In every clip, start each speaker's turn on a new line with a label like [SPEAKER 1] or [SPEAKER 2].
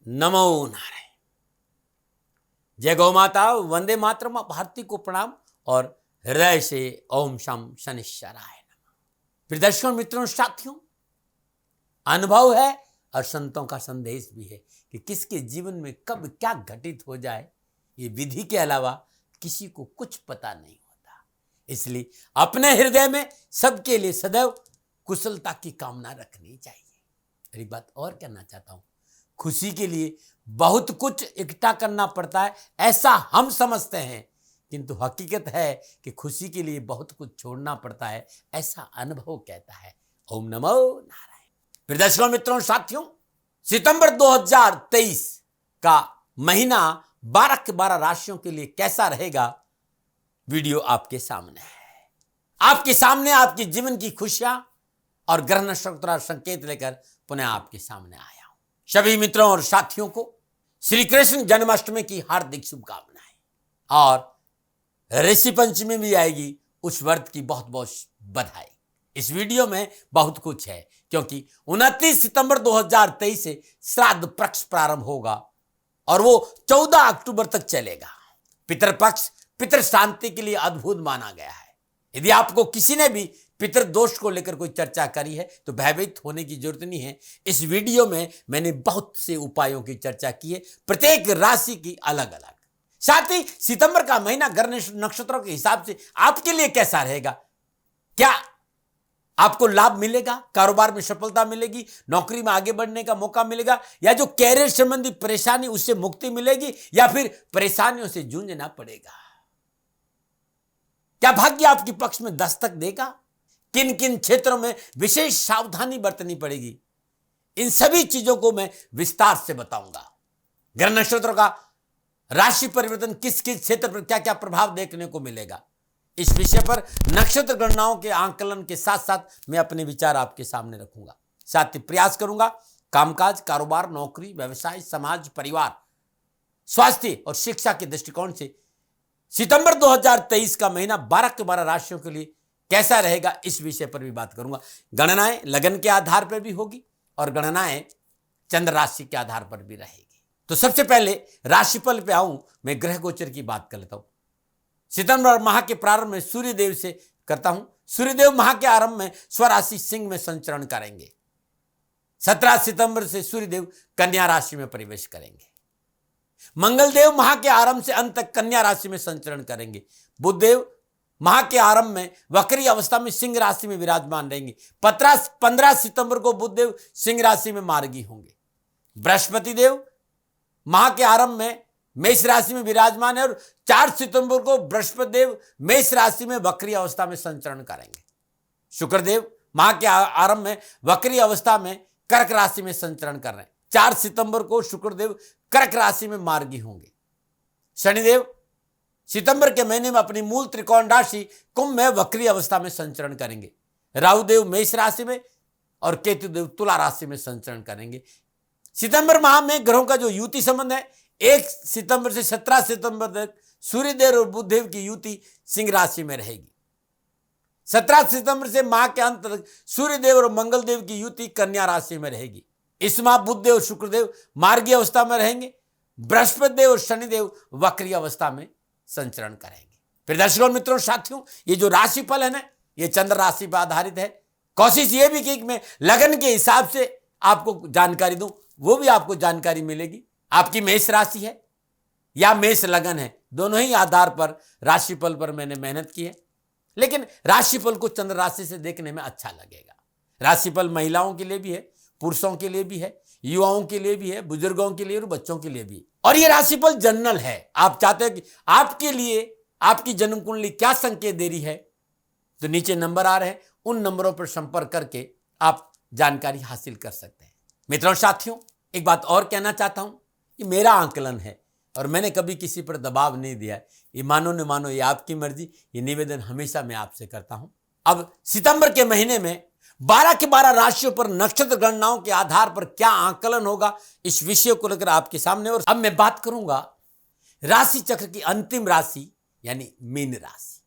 [SPEAKER 1] नमो नारायण। जय गौ माता, वंदे मातरम। भारती को प्रणाम और हृदय से ओम शम शनिश्चराय नमः। प्रिय दर्शकों, मित्रों, साथियों, अनुभव है और संतों का संदेश भी है कि किसके जीवन में कब क्या घटित हो जाए, ये विधि के अलावा किसी को कुछ पता नहीं होता। इसलिए अपने हृदय में सबके लिए सदैव कुशलता की कामना रखनी चाहिए। और एक बात और कहना चाहता हूं, खुशी के लिए बहुत कुछ इकट्ठा करना पड़ता है, ऐसा हम समझते हैं, किंतु हकीकत है कि खुशी के लिए बहुत कुछ छोड़ना पड़ता है, ऐसा अनुभव कहता है। ओम नमो नारायण। प्रिय दर्शकों, मित्रों, साथियों, सितंबर 2023 का महीना 12 के 12 राशियों के लिए कैसा रहेगा, वीडियो आपके सामने है। आपके सामने आपके जीवन की खुशियां और ग्रह नक्षत्र संकेत लेकर पुनः आपके सामने आया हूं। सभी मित्रों और साथियों को श्री कृष्ण जन्माष्टमी की हार्दिक शुभकामनाएं और ऋषि पंचमी भी आएगी, उस व्रत की बहुत बहुत बधाई। इस वीडियो में बहुत कुछ है, क्योंकि 29 सितंबर 2023 से श्राद्ध पक्ष प्रारंभ होगा और वो 14 अक्टूबर तक चलेगा। पितृपक्ष पितृ शांति के लिए अद्भुत माना गया है। यदि आपको किसी ने भी पितृदोष को लेकर कोई चर्चा करी है तो भयभीत होने की जरूरत नहीं है। इस वीडियो में मैंने बहुत से उपायों की चर्चा की है, प्रत्येक राशि की अलग अलग। साथ ही सितंबर का महीना ग्रह नक्षत्रों के हिसाब से आपके लिए कैसा रहेगा, क्या आपको लाभ मिलेगा, कारोबार में सफलता मिलेगी, नौकरी में आगे बढ़ने का मौका मिलेगा, या जो कैरियर संबंधी परेशानी उससे मुक्ति मिलेगी, या फिर परेशानियों से जूझना पड़ेगा। क्या भाग्य आपके पक्ष में दस्तक देगा, किन किन क्षेत्रों में विशेष सावधानी बरतनी पड़ेगी, इन सभी चीजों को मैं विस्तार से बताऊंगा। ग्रह नक्षत्रों का राशि परिवर्तन किस किस क्षेत्र पर क्या क्या प्रभाव देखने को मिलेगा, इस विषय पर नक्षत्र गणनाओं के आंकलन के साथ साथ मैं अपने विचार आपके सामने रखूंगा। साथ ही प्रयास करूंगा कामकाज, कारोबार, नौकरी, व्यवसाय, समाज, परिवार, स्वास्थ्य और शिक्षा के दृष्टिकोण से सितंबर 2023 का महीना 12 के 12 राशियों के लिए कैसा रहेगा, इस विषय पर भी बात करूंगा। गणनाएं लगन के आधार पर भी होगी और गणनाएं चंद्र राशि के आधार पर भी रहेगी। तो सबसे पहले राशिफल पे आऊं, मैं ग्रह गोचर की बात कर लेता हूं। सितंबर माह के प्रारंभ में सूर्यदेव से करता हूं। सूर्यदेव माह के आरंभ में स्वराशि सिंह में संचरण करेंगे। 17 सितंबर से सूर्यदेव कन्या राशि में प्रवेश करेंगे। मंगलदेव माह के आरंभ से अंत तक कन्या राशि में संचरण करेंगे। बुधदेव माह के आरंभ में वक्री अवस्था में सिंह राशि में विराजमान रहेंगे। 15 सितंबर को बुधदेव सिंह राशि में मार्गी होंगे। बृहस्पति देव माह के आरंभ में मेष राशि में विराजमान है और 4 सितंबर को बृहस्पति देव मेष राशि में वक्री अवस्था में संचरण करेंगे। शुक्रदेव माह के आरंभ में वक्री अवस्था में कर्क राशि में संचरण कर रहे हैं। 4 सितंबर को शुक्रदेव कर्क राशि में मार्गी होंगे। शनिदेव सितंबर के महीने में अपनी मूल त्रिकोण राशि कुंभ में वक्री अवस्था में संचरण करेंगे। राहुदेव मेष राशि में और केतुदेव तुला राशि में संचरण करेंगे। सितंबर माह में ग्रहों का जो युति संबंध है, 1 सितंबर से 17 सितंबर तक सूर्यदेव और बुधदेव की युति सिंह राशि में रहेगी। 17 सितंबर से माह के अंत तक सूर्यदेव और मंगलदेव की युति कन्या राशि में रहेगी। इस माह बुधदेव और शुक्रदेव मार्गी अवस्था में रहेंगे। बृहस्पति देव और शनिदेव वक्री अवस्था में संचरण करेंगे। फिर दर्शकों, मित्रों, साथियों, ये जो राशिफल है ना, ये चंद्र राशि पर आधारित है। कोशिश ये भी की कि मैं लगन के हिसाब से आपको जानकारी दूं, वो भी आपको जानकारी मिलेगी। आपकी मेष राशि है या मेष लगन है, दोनों ही आधार पर राशिफल पर मैंने मेहनत की है, लेकिन राशिफल को चंद्र राशि से देखने में अच्छा लगेगा। राशिफल महिलाओं के लिए भी है, पुरुषों के लिए भी है, युवाओं के लिए भी है, बुजुर्गों के लिए और बच्चों के लिए भी। और ये राशिफल जनरल है। आप चाहते हैं कि आपके लिए आपकी जन्म कुंडली क्या संकेत दे रही है, तो नीचे नंबर आ रहे हैं, उन नंबरों पर संपर्क करके आप जानकारी हासिल कर सकते हैं। मित्रों, साथियों, एक बात और कहना चाहता हूं, ये मेरा आंकलन है और मैंने कभी किसी पर दबाव नहीं दिया है। ये मानो न मानो, ये आपकी मर्जी। ये निवेदन हमेशा मैं आपसे करता हूं। अब सितंबर के महीने में 12 के 12 राशियों पर नक्षत्र गणनाओं के आधार पर क्या आंकलन होगा, इस विषय को लेकर आपके सामने। और अब मैं बात करूंगा राशि चक्र की अंतिम राशि यानी मीन राशि।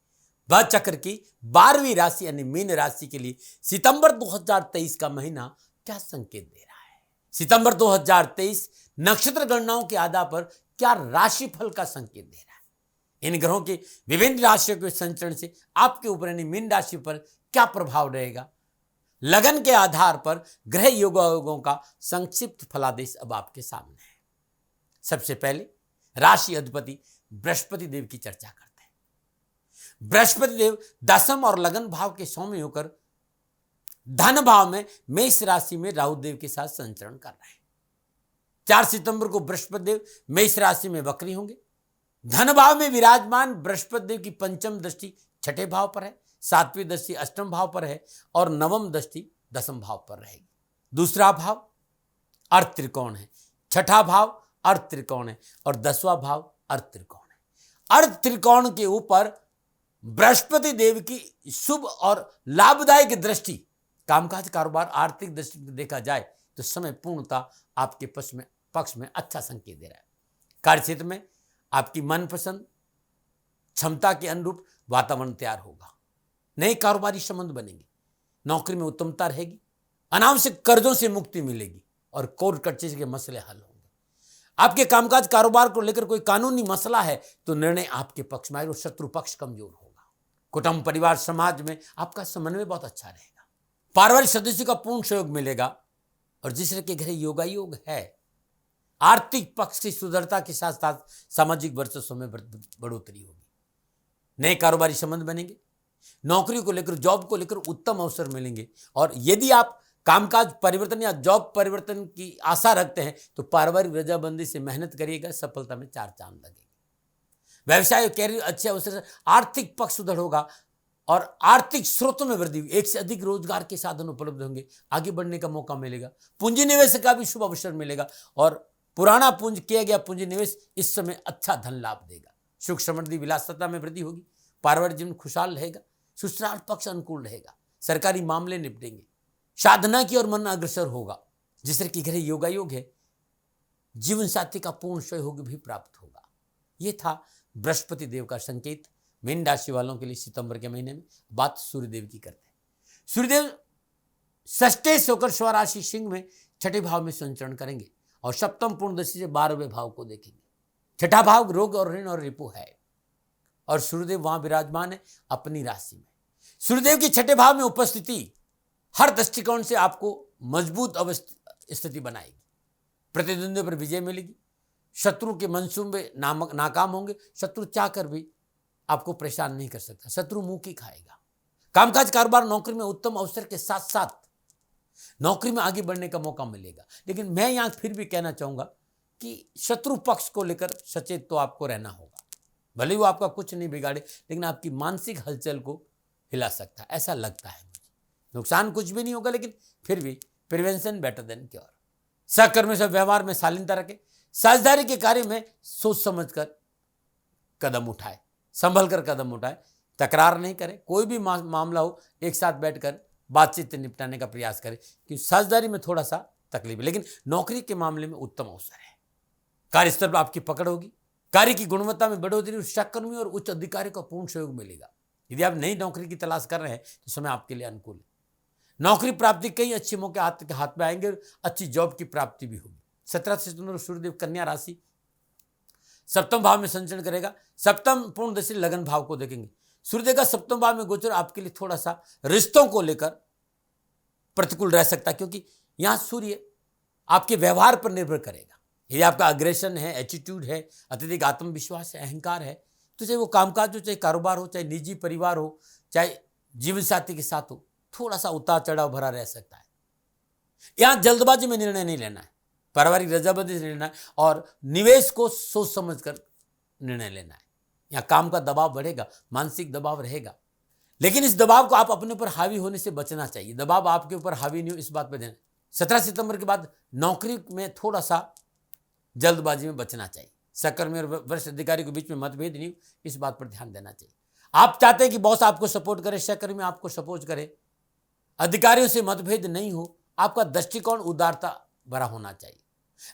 [SPEAKER 1] वह चक्र की 12वीं राशि यानी मीन राशि के लिए सितंबर 2023 का महीना क्या संकेत दे रहा है। सितंबर 2023 नक्षत्र गणनाओं के आधार पर क्या राशिफल का संकेत दे रहा है। इन ग्रहों के विभिन्न राशियों के संचरण से आपके ऊपर यानी मीन राशि पर क्या प्रभाव रहेगा। लगन के आधार पर ग्रह योगों का संक्षिप्त फलादेश अब आपके सामने है। सबसे पहले राशि अधिपति बृहस्पति देव की चर्चा करते हैं। बृहस्पति देव दसम और लगन भाव के स्वामी होकर धन भाव में मेष राशि में राहु देव के साथ संचरण कर रहे हैं। 4 सितंबर को बृहस्पति देव मेष राशि में वक्री होंगे। धन भाव में विराजमान बृहस्पति देव की पंचम दृष्टि छठे भाव पर है, 7वीं दृष्टि अष्टम भाव पर है और नवम दृष्टि दसम भाव पर रहेगी। दूसरा भाव अर्थ त्रिकोण है, छठा भाव अर्थ त्रिकोण है और 10वां भाव अर्थ त्रिकोण है। अर्थ त्रिकोण के ऊपर बृहस्पति देव की शुभ और लाभदायक दृष्टि, कामकाज कारोबार आर्थिक दृष्टि से देखा जाए तो समय पूर्णता आपके पक्ष में अच्छा संकेत दे रहा है। कार्य क्षेत्र में आपकी मनपसंद क्षमता के अनुरूप वातावरण तैयार होगा। नए कारोबारी संबंध बनेंगे। नौकरी में उत्तमता रहेगी। अनावश्यक कर्जों से मुक्ति मिलेगी और कोर्ट कचहरी के मसले हल होंगे। आपके कामकाज कारोबार को लेकर कोई कानूनी मसला है तो निर्णय आपके पक्ष में आएगा और शत्रु पक्ष कमजोर होगा। कुटुंब परिवार समाज में आपका समन्वय बहुत अच्छा रहेगा। पारिवारिक सदस्यों का पूर्ण सहयोग मिलेगा और जिस तरह के घर योगायोग है, आर्थिक पक्ष की सुदृढ़ता के साथ साथ सामाजिक वर्चस्व में बढ़ोतरी होगी। नए कारोबारी संबंध बनेंगे। नौकरी को लेकर जॉब को लेकर उत्तम अवसर मिलेंगे और यदि आप कामकाज परिवर्तन या जॉब परिवर्तन की आशा रखते हैं तो पारिवारिक रजाबंदी से मेहनत करिएगा, सफलता में 4 चांद लगेंगे। व्यवसाय और कैरियर अच्छे अवसर से आर्थिक पक्ष सुदृढ़ होगा और आर्थिक स्रोतों में वृद्धि, एक से अधिक रोजगार के साधन उपलब्ध होंगे। आगे बढ़ने का मौका मिलेगा। पूंजी निवेश का भी शुभ अवसर मिलेगा और पुराना पूंज किया गया पूंजी निवेश इस समय अच्छा धन लाभ देगा। सुख समृद्धि विलासिता में वृद्धि होगी। पारिवारिक जीवन खुशहाल रहेगा। ससुराल पक्ष अनुकूल रहेगा। सरकारी मामले निपटेंगे। साधना की ओर मन अग्रसर होगा। जिस तरह की घर योगायोग है, जीवन साथी का पूर्ण सहयोग भी प्राप्त होगा। यह था बृहस्पति देव का संकेत मीन राशि वालों के लिए सितंबर के महीने में। बात सूर्यदेव की करते हैं। सूर्यदेव षष्ठे से होकर स्वराशि सिंह में छठे भाव में संचरण करेंगे और सप्तम पूर्ण दृष्टि से 12वें भाव को देखेंगे। छठा भाव रोग और ऋण और रिपु है और सूर्यदेव वहां विराजमान है अपनी राशि में। सूर्यदेव की छठे भाव में उपस्थिति हर दृष्टिकोण से आपको मजबूत स्थिति बनाएगी। प्रतिद्वंद्वियों पर विजय मिलेगी। शत्रु के मंसूबे नाकाम होंगे। शत्रु चाहकर भी आपको परेशान नहीं कर सकता। शत्रु मुंह की खाएगा। कामकाज कारोबार नौकरी में उत्तम अवसर के साथ साथ नौकरी में आगे बढ़ने का मौका मिलेगा। लेकिन मैं यहां फिर भी कहना चाहूंगा कि शत्रु पक्ष को लेकर सचेत तो आपको रहना होगा। भले वो आपका कुछ नहीं बिगाड़े लेकिन आपकी मानसिक हलचल को हिला सकता है, ऐसा लगता है मुझे। नुकसान कुछ भी नहीं होगा लेकिन फिर भी प्रिवेंशन बेटर देन क्योर। सहकर्मी से व्यवहार में शालीनता रखें। साझेदारी के कार्य में सोच समझकर कदम उठाए, संभल कर कदम उठाए। तकरार नहीं करें। कोई भी मामला हो एक साथ बैठकर बातचीत से निपटाने का प्रयास करें कि साझेदारी में थोड़ा सा तकलीफ है लेकिन नौकरी के मामले में उत्तम अवसर है। कार्यस्थल पर आपकी पकड़ होगी। कार्य की गुणवत्ता में बढ़ोतरी। सहकर्मी और उच्च अधिकारी का पूर्ण सहयोग मिलेगा। यदि आप नई नौकरी की तलाश कर रहे हैं तो समय आपके लिए अनुकूल है। नौकरी प्राप्ति कई अच्छे मौके हाथ में आएंगे और अच्छी जॉब की प्राप्ति भी होगी। 17 सितंबर सूर्यदेव कन्या राशि सप्तम भाव में संचरण करेगा। सप्तम पूर्ण दृष्टि लगन भाव को देखेंगे। सूर्यदेव का सप्तम भाव में गोचर आपके लिए थोड़ा सा रिश्तों को लेकर प्रतिकूल रह सकता है क्योंकि यहां सूर्य आपके व्यवहार पर निर्भर करेगा। यदि आपका अग्रेशन है, एटीट्यूड है, अत्यधिक आत्मविश्वास है, अहंकार है तो चाहे वो कामकाज हो, चाहे कारोबार हो, चाहे निजी परिवार हो, चाहे जीवन साथी के साथ हो, थोड़ा सा उतार चढ़ाव भरा रह सकता है। यहां जल्दबाजी में निर्णय नहीं लेना है। पारिवारिक रजाबंदी से लेना है और निवेश को सोच समझकर निर्णय लेना है। यहाँ काम का दबाव बढ़ेगा, मानसिक दबाव रहेगा लेकिन इस दबाव को आप अपने ऊपर हावी होने से बचना चाहिए। दबाव आपके ऊपर हावी नहीं हो इस बात पर ध्यान। 17 सितंबर के बाद नौकरी में थोड़ा सा जल्दबाजी में बचना चाहिए। सहकर्मी और वरिष्ठ अधिकारी के बीच में मतभेद नहीं, इस बात पर ध्यान देना चाहिए। आप चाहते हैं कि बॉस आपको सपोर्ट करे, सहकर्मी आपको सपोर्ट करे, अधिकारियों से मतभेद नहीं हो। आपका दृष्टिकोण उदारता भरा होना चाहिए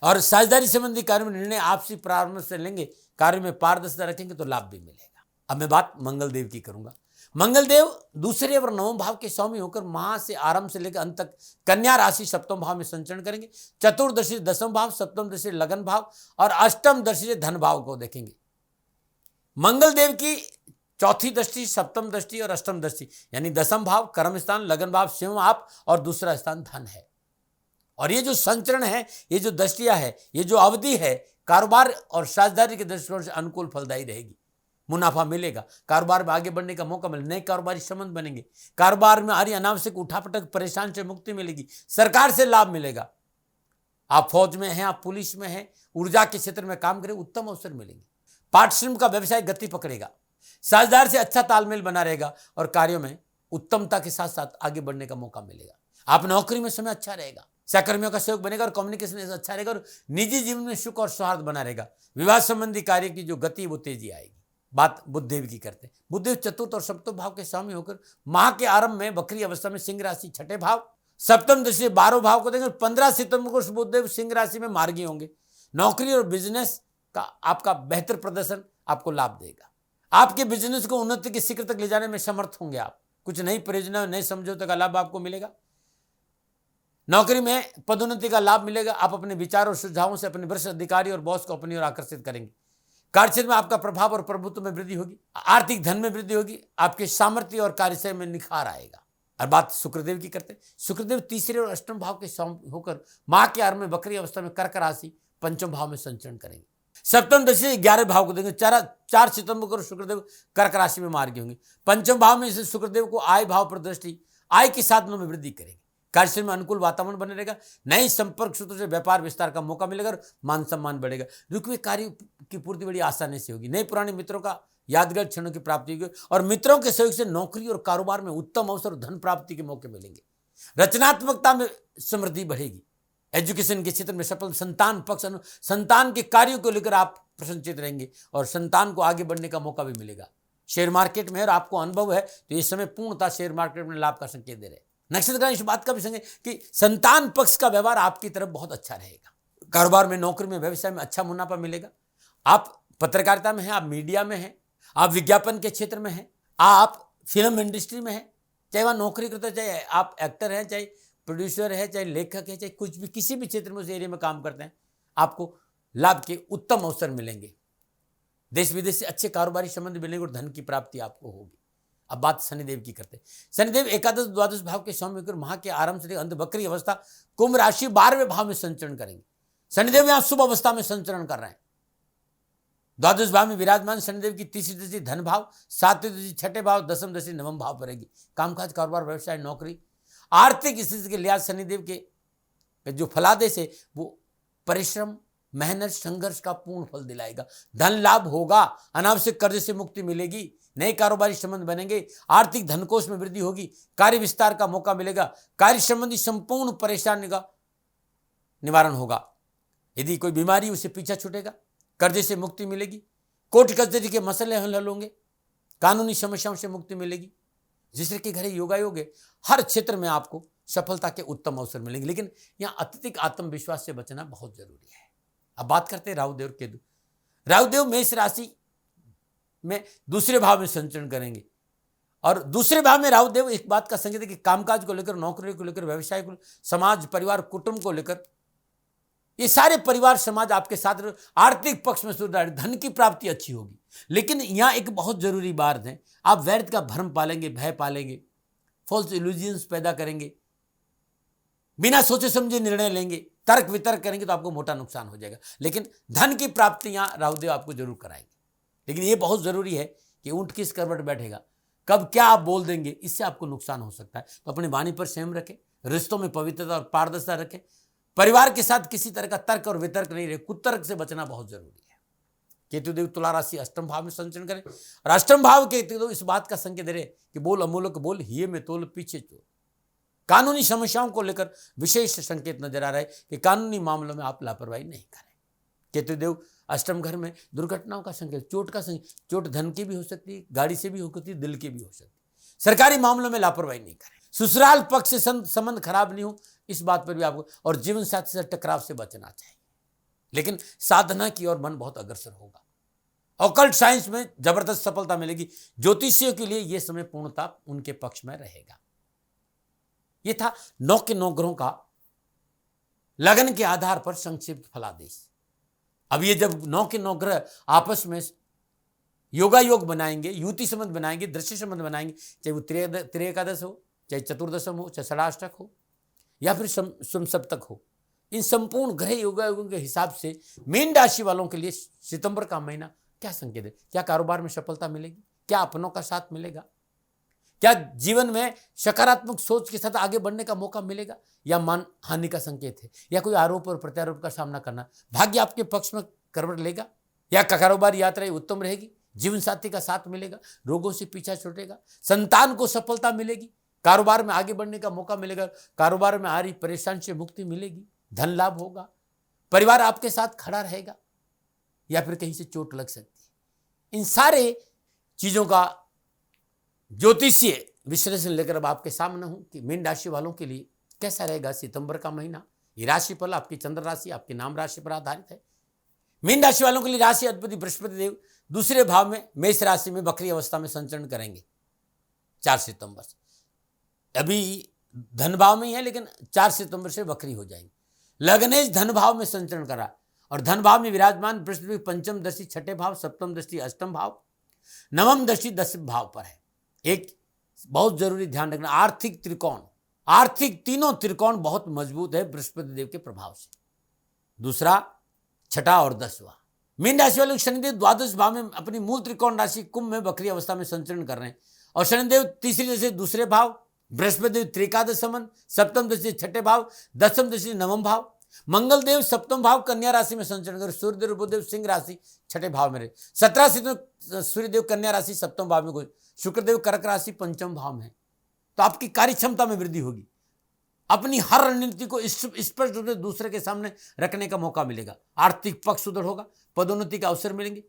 [SPEAKER 1] और साझेदारी संबंधी कार्य में निर्णय आपसी परामर्श से लेंगे। कार्य में पारदर्शिता रखेंगे तो लाभ भी मिलेगा। अब मैं बात मंगल देव की करूंगा। मंगलदेव दूसरे और नवम भाव के स्वामी होकर माह से आरंभ से लेकर अंत तक कन्या राशि सप्तम भाव में संचरण करेंगे। चतुर्दशी दसम भाव, सप्तम दशा लगन भाव और अष्टम दशा से धन भाव को देखेंगे। मंगलदेव की चौथी दृष्टि, सप्तम दृष्टि और अष्टम दृष्टि यानी दसम भाव, कर्म स्थान, लगन भाव, सिंह भाव और दूसरा स्थान धन है। और ये जो संचरण है, ये जो दृष्टियां है, ये जो अवधि है, कारोबार और साझेदारी के दृष्टिकोण से अनुकूल फलदायी रहेगी। मुनाफा मिलेगा, कारोबार में आगे बढ़ने का मौका मिलेगा, नए कारोबारी संबंध बनेंगे, कारोबार में आ रही अनावश्यक उठापटक परेशान से मुक्ति मिलेगी, सरकार से लाभ मिलेगा। आप फौज में हैं, आप पुलिस में हैं, ऊर्जा के क्षेत्र में काम करें, उत्तम अवसर मिलेंगे। पार्टनरशिप का व्यवसाय गति पकड़ेगा, साझेदार से अच्छा तालमेल बना रहेगा और कार्यों में उत्तमता के साथ साथ आगे बढ़ने का मौका मिलेगा। आप नौकरी में समय अच्छा रहेगा, सहकर्मियों का सहयोग बनेगा और कम्युनिकेशन अच्छा रहेगा और निजी जीवन में सुख और सौहार्द बना रहेगा। विवाह संबंधी कार्य की जो गति वो तेजी आएगी। बात बुधदेव की करते हैं। बुधदेव चतुर्थ और सप्तम भाव के स्वामी होकर माह के आरंभ में वक्री अवस्था में सिंह राशि छठे भाव, सप्तम दशा 12 भाव को देंगे। 15 सितंबर को बुधदेव सिंह राशि में मार्गी होंगे। नौकरी और बिजनेस का आपका बेहतर प्रदर्शन आपको लाभ देगा। आपके बिजनेस को उन्नति के शिखर तक ले जाने में समर्थ होंगे आप। कुछ नई परियोजना, नए समझौते का लाभ आपको मिलेगा। नौकरी में पदोन्नति का लाभ मिलेगा। आप अपने विचार और सुझावों से अपने वरिष्ठ अधिकारी और बॉस को अपनी ओर आकर्षित करेंगे। कार्यक्षेत्र में आपका प्रभाव और प्रभुत्व में वृद्धि होगी। आर्थिक धन में वृद्धि होगी। आपके सामर्थ्य और कार्यशैली में निखार आएगा। और बात शुक्रदेव की करते हैं। शुक्रदेव तीसरे और अष्टम भाव के स्वामी होकर माह के आरंभ में वक्री अवस्था में कर्क राशि पंचम भाव में संचरण करेंगे। सप्तम दशा 11 भाव को देंगे। 4 सितंबर को शुक्रदेव कर्क राशि में मार्गी होंगे। पंचम भाव में इसे शुक्रदेव को आय भाव पर दृष्टि आय के साधनों में वृद्धि करेंगे। कार्यक्षेत्र में अनुकूल वातावरण बने रहेगा। नए संपर्क सूत्रों से व्यापार विस्तार का मौका मिलेगा और मान सम्मान बढ़ेगा। रुके हुए कार्य की पूर्ति बड़ी आसानी से होगी। नए पुराने मित्रों का यादगार क्षणों की प्राप्ति होगी और मित्रों के सहयोग से नौकरी और कारोबार में उत्तम अवसर और धन प्राप्ति के मौके मिलेंगे। रचनात्मकता में समृद्धि बढ़ेगी। एजुकेशन के क्षेत्र में सफल संतान पक्ष संतान के कार्यों को लेकर आप प्रसन्नचित रहेंगे और संतान को आगे बढ़ने का मौका भी मिलेगा। शेयर मार्केट में और आपको अनुभव है तो इस समय पूर्णतः शेयर मार्केट में लाभ का संकेत दे रहे हैं। नक्षत्र इस बात का भी संकेत कि संतान पक्ष का व्यवहार आपकी तरफ बहुत अच्छा रहेगा। कारोबार में, नौकरी में, व्यवसाय में अच्छा मुनाफा मिलेगा। आप पत्रकारिता में हैं, आप मीडिया में हैं, आप विज्ञापन के क्षेत्र में हैं, आप फिल्म इंडस्ट्री में हैं, चाहे वहाँ नौकरी करते हैं, चाहे आप एक्टर हैं, चाहे प्रोड्यूसर है, चाहे लेखक है, चाहे कुछ भी किसी भी क्षेत्र में उस एरिया में काम करते हैं, आपको लाभ के उत्तम अवसर मिलेंगे। देश विदेश से अच्छे कारोबारी संबंध मिलेंगे और धन की प्राप्ति आपको होगी। अब बात शनिदेव की करते हैं। शनिदेव एकादश द्वादश भाव के स्वामी होकर माह के आरंभ से अंत वक्री अवस्था कुंभ राशि 12वें भाव में संचरण करेंगे। शनिदेव यहां शुभ अवस्था में संचरण कर रहे हैं। द्वादश भाव में विराजमान शनिदेव की तीसरी दृष्टि धन भाव, सातवीं दृष्टि छठे भाव, दसम दृष्टि नवम भाव पड़ेगी। कामकाज, कारोबार, व्यवसाय, नौकरी, आर्थिक स्थिति के लिहाज शनिदेव के जो फलादेश है वो परिश्रम, मेहनत, संघर्ष का पूर्ण फल दिलाएगा। धन लाभ होगा, अनावश्यक कर्ज से मुक्ति मिलेगी, नए कारोबारी संबंध बनेंगे, आर्थिक धनकोष में वृद्धि होगी, कार्य विस्तार का मौका मिलेगा, कार्य संबंधी संपूर्ण परेशानी का निवारण होगा। यदि कोई बीमारी उसे पीछा छूटेगा, कर्जे से मुक्ति मिलेगी, कोर्ट कचहरी के मसले हल होंगे, कानूनी समस्याओं से मुक्ति मिलेगी। जिससे कि घरे योगायोग है, हर क्षेत्र में आपको सफलता के उत्तम अवसर मिलेंगे। लेकिन यहाँ अत्यधिक आत्मविश्वास से बचना बहुत जरूरी है। अब बात करते हैं राहुदेव और केतु। राहुदेव मेष राशि में दूसरे भाव में संचरण करेंगे और दूसरे भाव में राहुदेव एक बात का संकेत है कि कामकाज को लेकर, नौकरी को लेकर, व्यवसाय को, समाज, परिवार, कुटुंब को लेकर, ये सारे परिवार समाज आपके साथ, आर्थिक पक्ष में सुधार, धन की प्राप्ति अच्छी होगी। लेकिन यहाँ एक बहुत जरूरी बात है, आप व्यर्थ का भ्रम पालेंगे, भय पालेंगे, फॉल्स इल्यूजन्स पैदा करेंगे, बिना सोचे समझे निर्णय लेंगे, तर्क वितर्क करेंगे तो आपको मोटा नुकसान हो जाएगा। लेकिन धन की प्राप्ति यहाँ राहुदेव आपको जरूर कराएंगे। लेकिन ये बहुत जरूरी है कि ऊंट किस करवट बैठेगा, कब क्या आप बोल देंगे, इससे आपको नुकसान हो सकता है। तो अपनी वाणी पर संयम रखें, रिश्तों में पवित्रता और पारदर्शिता रखें, परिवार के साथ किसी तरह का तर्क और वितर्क नहीं रहे, कुतर्क से बचना बहुत जरूरी है। केतुदेव तुला राशि अष्टम भाव में संचरण करें और अष्टम भाव के केतु इस बात का संकेत दे रहे कि बोल अमूलक बोल, हिये में तोल पीछे चोर। कानूनी समस्याओं को लेकर विशेष संकेत नजर आ रहा है कि कानूनी मामलों में आप लापरवाही नहीं करें। केतुदेव अष्टम घर में दुर्घटनाओं का संकेत, चोट का संकेत, चोट धन की भी हो सकती है, गाड़ी से भी हो सकती है, दिल की भी हो सकती है। सरकारी मामलों में लापरवाही नहीं करें। ससुराल पक्ष से संबंध खराब नहीं हो, इस बात पर भी आपको, और जीवन साथी से टकराव से बचना चाहिए। लेकिन साधना की ओर मन बहुत अग्रसर होगा। ऑकल्ट साइंस में जबरदस्त सफलता मिलेगी। ज्योतिषियों के लिए यह समय पूर्णतः उनके पक्ष में रहेगा। यह था 9 के 9 ग्रहों का लगन के आधार पर संक्षिप्त फलादेश। अब ये जब 9 के 9 ग्रह आपस में योगा योग बनाएंगे, युति संबंध बनाएंगे, दृश्य संबंध बनाएंगे, चाहे वो त्रिएकादश हो, चाहे चतुर्दशम हो, चाहे षडाष्टक हो, या फिर समसप्तक हो, इन संपूर्ण ग्रह योगायोगों के हिसाब से मीन राशि वालों के लिए सितंबर का महीना क्या संकेत है? क्या कारोबार में सफलता मिलेगी? क्या अपनों का साथ मिलेगा? क्या जीवन में सकारात्मक सोच के साथ आगे बढ़ने का मौका मिलेगा, या मान हानि का संकेत है, या कोई आरोप और प्रत्यारोप का सामना करना? भाग्य आपके पक्ष में करवट लेगा, या कारोबार यात्रा उत्तम रहेगी, जीवन साथी का साथ मिलेगा, रोगों से पीछा छूटेगा, संतान को सफलता मिलेगी, कारोबार में आगे बढ़ने का मौका मिलेगा, कारोबार में आ रही परेशानी से मुक्ति मिलेगी, धन लाभ होगा, परिवार आपके साथ खड़ा रहेगा, या फिर कहीं से चोट लग सकती है। इन सारे चीजों का ज्योतिषीय विश्लेषण लेकर अब आपके सामने हूं कि मीन राशि वालों के लिए कैसा रहेगा सितंबर का महीना। ये राशिफल आपकी चंद्र राशि, आपकी नाम राशि पर आधारित है। मीन राशि वालों के लिए राशि अधिपति बृहस्पति देव दूसरे भाव में मेष राशि में वक्री अवस्था में संचरण करेंगे 4 सितंबर से। अभी धन भाव में ही है, लेकिन 4 सितंबर से वक्री हो जाएंगे। लग्नेश धन भाव में संचरण करा, और धन भाव में विराजमान बृहस्पति पंचम दृष्टि 6ठे भाव, सप्तम दृष्टि 8ठम भाव, नवम दृष्टि 10वें भाव पर है। एक बहुत जरूरी ध्यान रखना, आर्थिक त्रिकोण, आर्थिक तीनों त्रिकोण बहुत मजबूत है बृहस्पति देव के प्रभाव से। दूसरा, छठा और 10वां। मीन राशि वाले शनिदेव द्वादश भाव में अपनी मूल त्रिकोण राशि कुंभ में वक्री अवस्था में संचरण कर रहे हैं, और शनिदेव तीसरी दृष्टि दूसरे भाव, बृहस्पति देव त्रिकादश संबंध, सप्तम दृष्टि 6ठे भाव, 10वीं दृष्टि 9वें भाव, मंगल देव 7वें भाव कन्या राशि में संचरण कर, सूर्यदेव बुधदेव सिंह राशि 6ठे भाव में रहे। 17 सितंबर सूर्यदेव कन्या राशि 7वें भाव में गए, शुक्रदेव कर्क राशि 5वें भाव में। तो आपकी कार्य क्षमता में वृद्धि होगी, अपनी हर रणनीति को स्पष्ट रूप से दूसरे के सामने रखने का मौका मिलेगा, आर्थिक पक्ष सुदृढ़ होगा, पदोन्नति के अवसर मिलेंगे,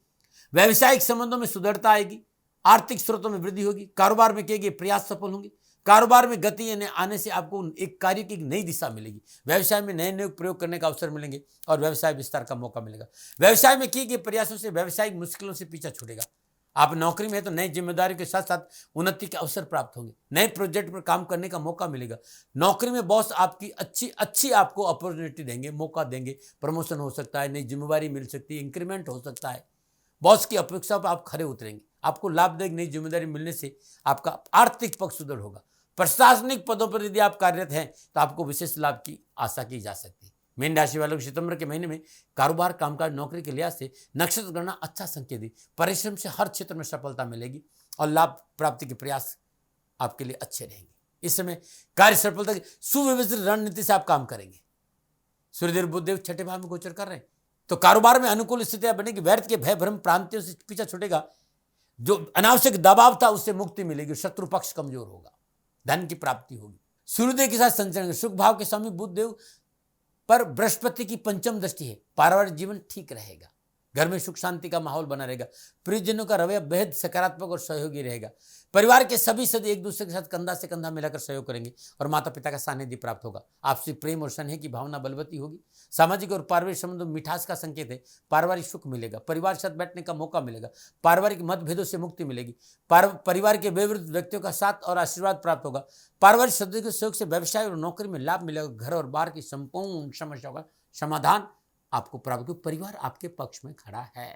[SPEAKER 1] व्यावसायिक संबंधों में सुदृढ़ता आएगी, आर्थिक स्रोतों में वृद्धि होगी, कारोबार में किए गए प्रयास सफल होंगे, कारोबार में गति आने से आपको एक कार्य की नई दिशा मिलेगी, व्यवसाय में नए नए प्रयोग करने का अवसर मिलेंगे और व्यवसाय विस्तार का मौका मिलेगा। व्यवसाय में किए गए प्रयासों से व्यावसायिक मुश्किलों से पीछा छूटेगा। आप नौकरी में है तो नई जिम्मेदारियों के साथ साथ उन्नति के अवसर प्राप्त होंगे, नए प्रोजेक्ट पर काम करने का मौका मिलेगा। नौकरी में बॉस आपकी अच्छी आपको अपॉर्चुनिटी देंगे, मौका देंगे, प्रमोशन हो सकता है, नई जिम्मेदारी मिल सकती है, इंक्रीमेंट हो सकता है। बॉस की अपेक्षा पर आप खरे उतरेंगे, आपको लाभदायक नई जिम्मेदारी मिलने से आपका आर्थिक पक्ष सुदृढ़ होगा। प्रशासनिक पदों पर यदि आप कार्यरत हैं तो आपको विशेष लाभ की आशा की जा सकती है। मीन राशि वालों को सितंबर के महीने में कारोबार, कामकाज, नौकरी के लिहाज से नक्षत्र गणना अच्छा संकेत दी, परिश्रम से हर क्षेत्र में सफलता मिलेगी और लाभ प्राप्ति के प्रयास आपके लिए अच्छे रहेंगे। इस समय कार्य सफलता की सुव्यवस्थित रणनीति से आप काम करेंगे। सूर्यदेव बुधदेव 6ठे भाव में गोचर कर रहे हैं, तो कारोबार में अनुकूल स्थितियां बनेगी, व्यर्थ के भय भ्रम प्रांतियों से पीछा छूटेगा, जो अनावश्यक दबाव था उससे मुक्ति मिलेगी, शत्रु पक्ष कमजोर होगा, धन की प्राप्ति होगी। सूर्यदेव के साथ संचरण, सुख भाव के स्वामी बुधदेव पर बृहस्पति की पंचम दृष्टि है, पारिवारिक जीवन ठीक रहेगा, घर में सुख शांति का माहौल बना रहेगा, प्रियजनों का रवैया बेहद सकारात्मक और सहयोगी रहेगा। परिवार के सभी सदस्य एक दूसरे के साथ कंधा से कंधा मिलाकर सहयोग करेंगे और माता पिता का सानिध्य प्राप्त होगा। आपसी प्रेम और स्नेह की भावना बलवती होगी। सामाजिक और पारिवारिक संबंधों में मिठास का संकेत है, पारिवारिक सुख मिलेगा, परिवार के साथ बैठने का मौका मिलेगा, पारिवारिक मतभेदों से मुक्ति मिलेगी, परिवार के वयोवृद्ध व्यक्तियों का साथ और आशीर्वाद प्राप्त होगा, पारिवारिक सदस्यों के सहयोग से व्यवसाय और नौकरी में लाभ मिलेगा, घर और बाहर की संपूर्ण समस्याओं का समाधान आपको प्राप्त हो, परिवार आपके पक्ष में खड़ा है।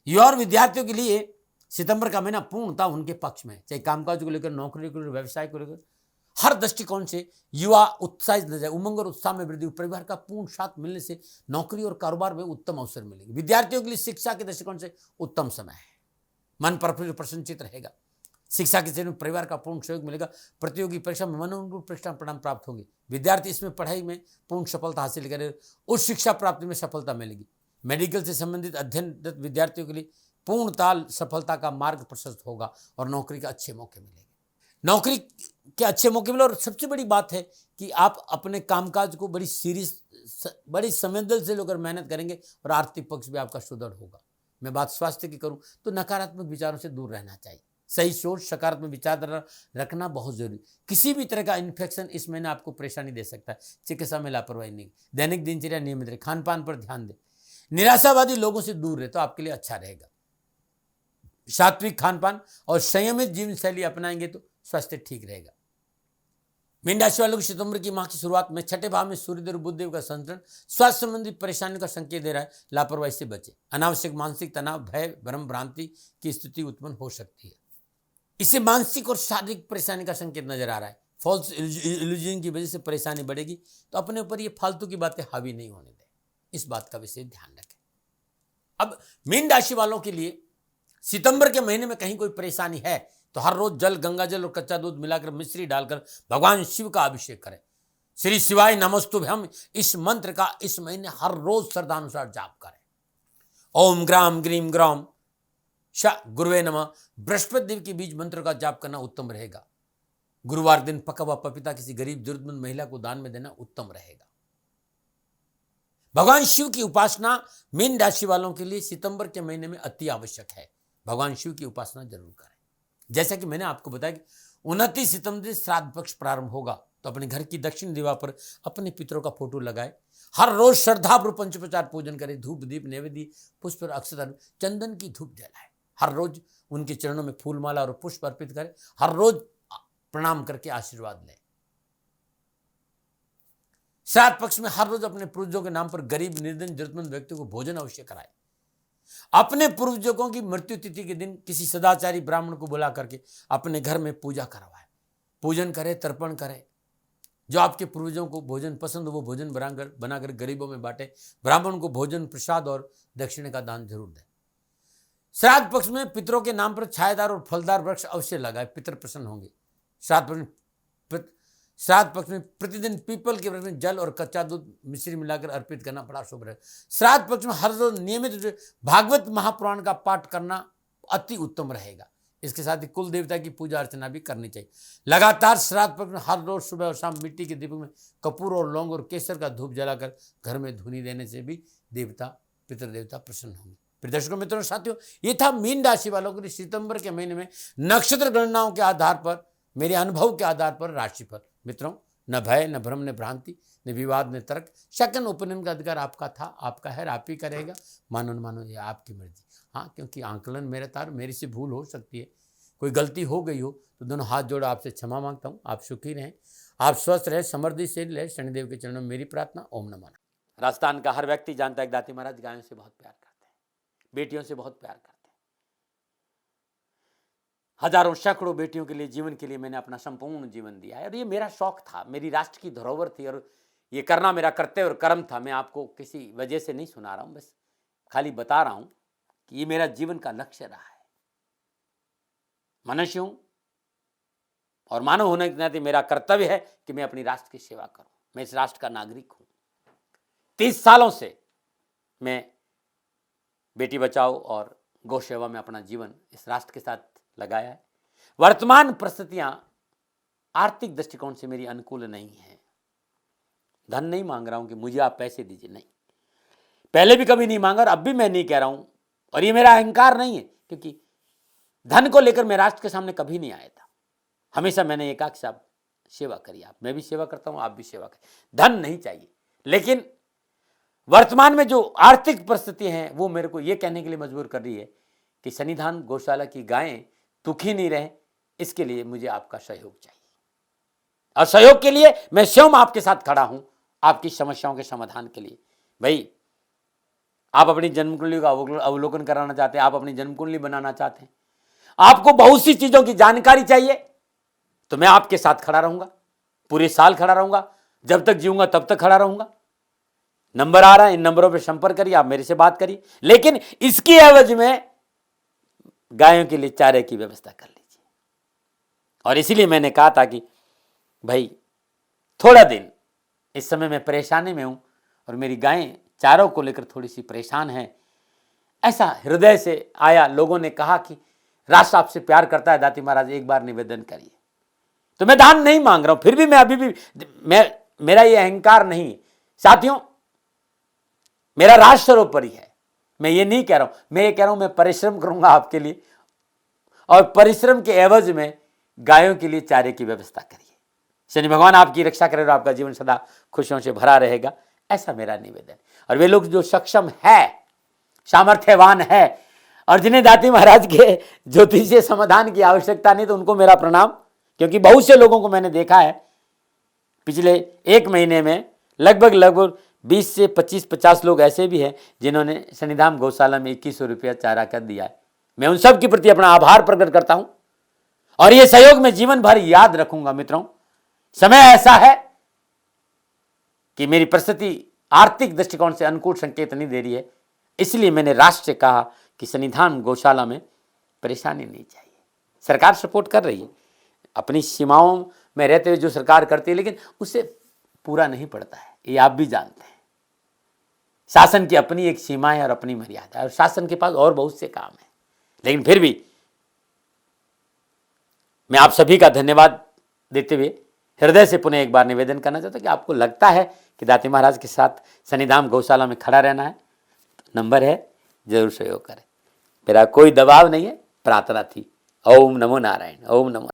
[SPEAKER 1] युवा और विद्यार्थियों के लिए सितंबर का महीना पूर्णतः उनके पक्ष में है, चाहे कामकाज को लेकर, नौकरी को लेकर, व्यवसाय को लेकर, हर दृष्टिकोण से युवा उत्साहित नजर, उमंग और उत्साह में वृद्धि, परिवार का पूर्ण साथ मिलने से नौकरी और कारोबार में उत्तम अवसर मिलेंगे। विद्यार्थियों के लिए शिक्षा के दृष्टिकोण से उत्तम समय है, मन प्रफुल्लित प्रसन्नचित रहेगा, शिक्षा के क्षेत्र में परिवार का पूर्ण सहयोग मिलेगा, प्रतियोगी परीक्षा में मनोनुकूल परीक्षा परिणाम प्राप्त होंगे, विद्यार्थी इसमें पढ़ाई में पूर्ण सफलता हासिल करें, उच्च शिक्षा प्राप्ति में सफलता मिलेगी। मेडिकल से संबंधित अध्ययनरत विद्यार्थियों के लिए पूर्णतः सफलता का मार्ग प्रशस्त होगा और नौकरी के अच्छे मौके मिलेंगे। नौकरी के अच्छे मौके मिले, और सबसे बड़ी बात है कि आप अपने कामकाज को बड़ी सीरियस, बड़ी संवेदनशील से लेकर मेहनत करेंगे और आर्थिक पक्ष भी आपका सुदृढ़ होगा। मैं बात स्वास्थ्य की करूं तो नकारात्मक विचारों से दूर रहना चाहिए, सही सोच, सकारात्मक विचारधारा रखना बहुत जरूरी। किसी भी तरह का इन्फेक्शन इस महीने आपको परेशानी दे सकता है, चिकित्सा में लापरवाही नहीं, दैनिक दिनचर्या नियमित रहे, खान पान पर ध्यान दें, निराशावादी लोगों से दूर रहे तो आपके लिए अच्छा रहेगा। सात्विक खान पान और संयमित जीवन शैली अपनाएंगे तो स्वास्थ्य ठीक रहेगा। मीन राशि वालों को सितंबर की माह की शुरुआत में छठे भाव में सूर्यदेव और बुधदेव का संतरण स्वास्थ्य संबंधी परेशानियों का संकेत दे रहा है। लापरवाही से बचे। अनावश्यक मानसिक तनाव, भय, भ्रम, भ्रांति की स्थिति उत्पन्न हो सकती है। इससे मानसिक और शारीरिक परेशानी का संकेत नजर आ रहा है। फॉल्स इल्यूजन की वजह से परेशानी बढ़ेगी, तो अपने ऊपर ये फालतू की बातें हावी नहीं होने दें, इस बात का विशेष ध्यान रखें। अब मीन राशि वालों के लिए सितंबर के महीने में कहीं कोई परेशानी है तो हर रोज जल, गंगा जल और कच्चा दूध मिलाकर मिश्री डालकर भगवान शिव का अभिषेक करें। श्री शिवाय नमस्तुभ्यम इस मंत्र का इस महीने हर रोज श्रद्धानुसार जाप करें। ओम ग्राम ग्रीम ग्राम श गुरुवे नमः बृहस्पति देव के बीज मंत्र का जाप करना उत्तम रहेगा। गुरुवार दिन पका हुआ पपीता किसी गरीब जरूरतमंद महिला को दान में देना उत्तम रहेगा। भगवान शिव की उपासना मीन राशि वालों के लिए सितंबर के महीने में अति आवश्यक है। भगवान शिव की उपासना जरूर करें। जैसा कि मैंने आपको बताया कि 29 सितंबर से श्राद्ध पक्ष प्रारंभ होगा, तो अपने घर की दक्षिण दीवार पर अपने पितरों का फोटो लगाए। हर रोज श्रद्धापूर्वक पंचोपचार पूजन करें। धूप, दीप, नैवेद्य, पुष्प और अक्षत, चंदन की धूप जलाए। हर रोज उनके चरणों में फूलमाला और पुष्प अर्पित करें। हर रोज प्रणाम करके आशीर्वाद लें। श्राद्ध पक्ष में हर रोज अपने पूर्वजों के नाम पर गरीब, निर्धन, जरूरतमंद व्यक्तियों को भोजन अवश्य कराए। अपने पूर्वजों की मृत्यु तिथि के दिन किसी सदाचारी ब्राह्मण को बुला करके अपने घर में पूजा करवाए। पूजन करें, तर्पण करें। जो आपके पूर्वजों को भोजन पसंद हो वो भोजन बनाकर गरीबों में बांटे। ब्राह्मण को भोजन, प्रसाद और दक्षिणे का दान जरूर दें। श्राद्ध पक्ष में पितरों के नाम पर छायादार और फलदार वृक्ष अवश्य लगाए। पितर प्रसन्न होंगे। श्राद्ध पक्ष में प्रतिदिन पीपल के वृक्ष में जल और कच्चा दूध मिश्री मिलाकर अर्पित करना बड़ा शुभ है। श्राद्ध पक्ष में हर रोज नियमित भागवत महापुराण का पाठ करना अति उत्तम रहेगा। इसके साथ ही कुल देवता की पूजा अर्चना भी करनी चाहिए। लगातार श्राद्ध पक्ष में हर रोज सुबह और शाम मिट्टी के दीपक में कपूर और लौंग और केसर का धूप जलाकर घर में धुनी देने से भी पितृदेवता प्रसन्न होंगे। प्रिय दर्शकों, मित्रों, साथियों, ये था मीन राशि वालों के लिए सितंबर के महीने में नक्षत्र गणनाओं के आधार पर, मेरे अनुभव के आधार पर राशिफल। मित्रों, न भय, न भ्रम, न भ्रांति, न विवाद, न तर्क, सेकंड ओपिनियन का अधिकार आपका था, आपका है, आप ही करेगा। मानो न मानो ये आपकी मर्जी। हाँ, क्योंकि आंकलन मेरा था, मेरी से भूल हो सकती है, कोई गलती हो गई हो तो दोनों हाथ जोड़ आपसे क्षमा मांगता हूँ। आप सुखी रहें, आप स्वस्थ रहें, समृद्धिशील रहे। शनिदेव के चरणों में मेरी प्रार्थना। ओम नमः नारायण। राजस्थान का हर व्यक्ति जानता है कि दाती महाराज गायों से बहुत प्यार करते हैं, बेटियों से बहुत प्यार करते हैं। हजारों सैकड़ों बेटियों के लिए, जीवन के लिए मैंने अपना संपूर्ण जीवन दिया है और ये मेरा शौक था, मेरी राष्ट्र की धरोहर थी और ये करना मेरा कर्तव्य और कर्म था। मैं आपको किसी वजह से नहीं सुना रहा हूं, बस खाली बता रहा हूं कि ये मेरा जीवन का लक्ष्य रहा है। मनुष्य हूं और मानव होने के नाते मेरा कर्तव्य है कि मैं अपनी राष्ट्र की सेवा करूं। मैं इस राष्ट्र का नागरिक हूं। 30 सालों से मैं बेटी बचाओ और गौ सेवा में अपना जीवन इस राष्ट्र के साथ लगाया है। वर्तमान परिस्थितियां आर्थिक दृष्टिकोण से मेरी अनुकूल नहीं है। धन नहीं मांग रहा हूं कि मुझे आप पैसे दीजिए, नहीं, पहले भी कभी नहीं मांगा और अब भी मैं नहीं कह रहा हूं। और ये मेरा अहंकार नहीं है, क्योंकि धन को लेकर मैं राष्ट्र के सामने कभी नहीं आया था। हमेशा मैंने एक आख साहब सेवा करी। आप, मैं भी सेवा करता हूं, आप भी सेवा करें। धन नहीं चाहिए, लेकिन वर्तमान में जो आर्थिक परिस्थिति हैं वो मेरे को ये कहने के लिए मजबूर कर रही है कि सन्निधान गौशाला की गायें दुखी नहीं रहे, इसके लिए मुझे आपका सहयोग चाहिए। और सहयोग के लिए मैं स्वयं आपके साथ खड़ा हूं, आपकी समस्याओं के समाधान के लिए। भाई, आप अपनी जन्म कुंडली का अवलोकन कराना चाहते हैं, आप अपनी जन्म कुंडली बनाना चाहते हैं, आपको बहुत सी चीजों की जानकारी चाहिए, तो मैं आपके साथ खड़ा रहूंगा, पूरे साल खड़ा रहूंगा, जब तक जीऊंगा तब तक खड़ा रहूंगा। नंबर आ रहा है, इन नंबरों पर संपर्क करिए, आप मेरे से बात करिए, लेकिन इसकी एवज में गायों के लिए चारे की व्यवस्था कर लीजिए। और इसीलिए मैंने कहा था कि भाई थोड़ा दिन, इस समय मैं परेशानी में हूं और मेरी गायें चारों को लेकर थोड़ी सी परेशान हैं। ऐसा हृदय से आया, लोगों ने कहा कि राष्ट्र आपसे प्यार करता है दाती महाराज, एक बार निवेदन करिए। तो मैं दान नहीं मांग रहा हूं, फिर भी मैं अभी भी, मेरा ये अहंकार नहीं। साथियों, मेरा राष्ट्र सर्वोपरि है। मैं ये नहीं कह रहा हूं, मैं ये कह रहा हूं मैं परिश्रम करूंगा आपके लिए, और परिश्रम के एवज में गायों के लिए चारे की व्यवस्था करिए। शनि भगवान आपकी रक्षा करे और आपका जीवन सदा खुशियों से भरा रहेगा, ऐसा मेरा निवेदन। और वे लोग जो सक्षम है, सामर्थ्यवान है, और जिन्हें दाती महाराज के ज्योतिषीय समाधान की आवश्यकता नहीं, तो उनको मेरा प्रणाम, क्योंकि बहुत से लोगों को मैंने देखा है पिछले एक महीने में लगभग 20 से 25-50 लोग ऐसे भी हैं जिन्होंने शनिधाम गौशाला में 2100 रुपया चारा कर दिया है। मैं उन सब के प्रति अपना आभार प्रकट करता हूं और ये सहयोग मैं जीवन भर याद रखूंगा। मित्रों, समय ऐसा है कि मेरी परिस्थिति आर्थिक दृष्टिकोण से अनुकूल संकेत नहीं दे रही है, इसलिए मैंने राष्ट्र से कहा कि शनिधाम गौशाला में परेशानी नहीं चाहिए। सरकार सपोर्ट कर रही है, अपनी सीमाओं में रहते हुए जो सरकार करती है, लेकिन उससे पूरा नहीं पड़ता है, ये आप भी जानते हैं। शासन की अपनी एक सीमा है और अपनी मर्यादा है, और शासन के पास और बहुत से काम है। लेकिन फिर भी मैं आप सभी का धन्यवाद देते हुए हृदय से पुनः एक बार निवेदन करना चाहता हूं कि आपको लगता है कि दाती महाराज के साथ शनिधाम गौशाला में खड़ा रहना है, तो नंबर है, जरूर सहयोग करें। मेरा कोई दबाव नहीं है, प्रार्थना थी। ओम नमो नारायण। ओम नमो।